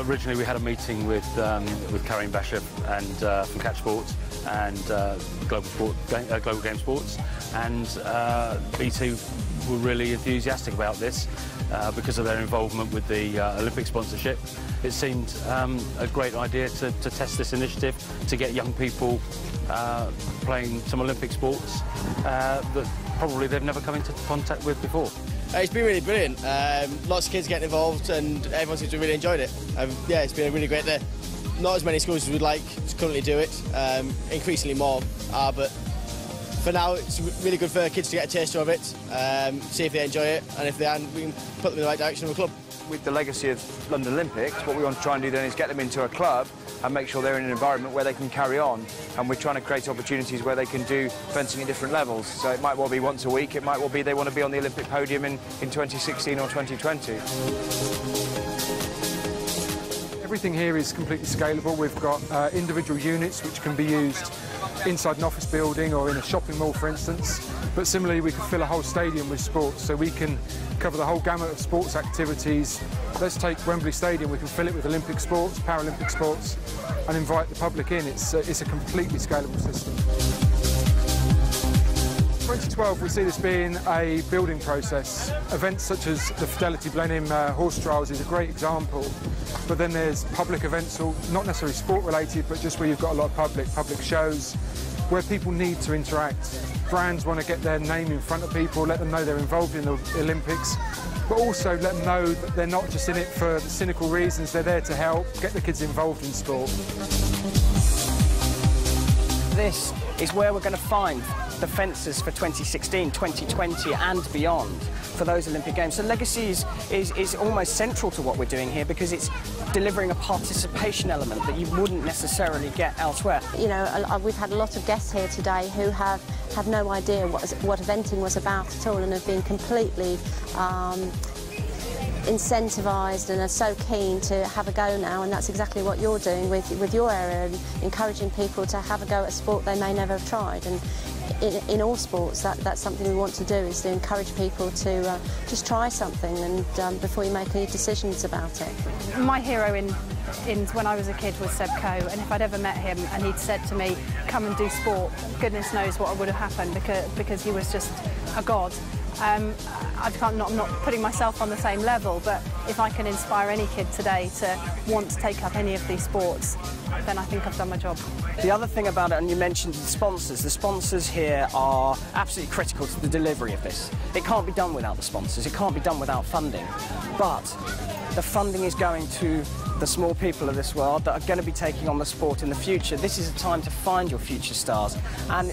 Originally we had a meeting with Karim Bashir and from Catch Sports and Global Game Sports, and BT were really enthusiastic about this because of their involvement with the Olympic sponsorship. It seemed a great idea to test this initiative, to get young people playing some Olympic sports that probably they've never come into contact with before. It's been really brilliant. Lots of kids getting involved and everyone seems to have really enjoyed it. Yeah, it's been a really great day. Not as many schools as we'd like to currently do it. Increasingly more are, but for now it's really good for kids to get a taste of it, see if they enjoy it, and if they aren't, we can put them in the right direction of a club. With the legacy of London Olympics, what we want to try and do then is get them into a club and make sure they're in an environment where they can carry on, and we're trying to create opportunities where they can do fencing at different levels. So it might well be once a week, it might well be they want to be on the Olympic podium in 2016 or 2020. Everything here is completely scalable. We've got individual units which can be used inside an office building or in a shopping mall, for instance. But similarly, we can fill a whole stadium with sports, so we can cover the whole gamut of sports activities. Let's take Wembley Stadium, we can fill it with Olympic sports, Paralympic sports, and invite the public in. It's a completely scalable system. 2012, we see this being a building process. Events such as the Fidelity Blenheim horse trials is a great example, but then there's public events, not necessarily sport related, but just where you've got a lot of public shows, where people need to interact. Brands want to get their name in front of people, let them know they're involved in the Olympics, but also let them know that they're not just in it for cynical reasons, they're there to help, get the kids involved in sport. This is where we're going to find the fences for 2016, 2020 and beyond for those Olympic Games. So legacy is almost central to what we're doing here, because it's delivering a participation element that you wouldn't necessarily get elsewhere. You know, we've had a lot of guests here today who have no idea what eventing was about at all, and have been completely incentivised and are so keen to have a go now, and that's exactly what you're doing with your area, and encouraging people to have a go at a sport they may never have tried. And in all sports, that's something we want to do, is to encourage people to just try something and before you make any decisions about it. My hero in when I was a kid was Seb Coe, and if I'd ever met him and he'd said to me, come and do sport, goodness knows what would have happened, because he was just a god. I'm not putting myself on the same level, but if I can inspire any kid today to want to take up any of these sports, then I think I've done my job. The other thing about it, and you mentioned the sponsors here are absolutely critical to the delivery of this. It can't be done without the sponsors, it can't be done without funding, but the funding is going to the small people of this world that are going to be taking on the sport in the future. This is a time to find your future stars, and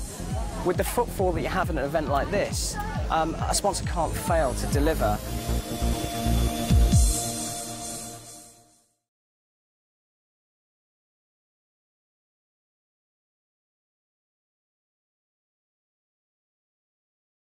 with the footfall that you have in an event like this, a sponsor can't fail to deliver.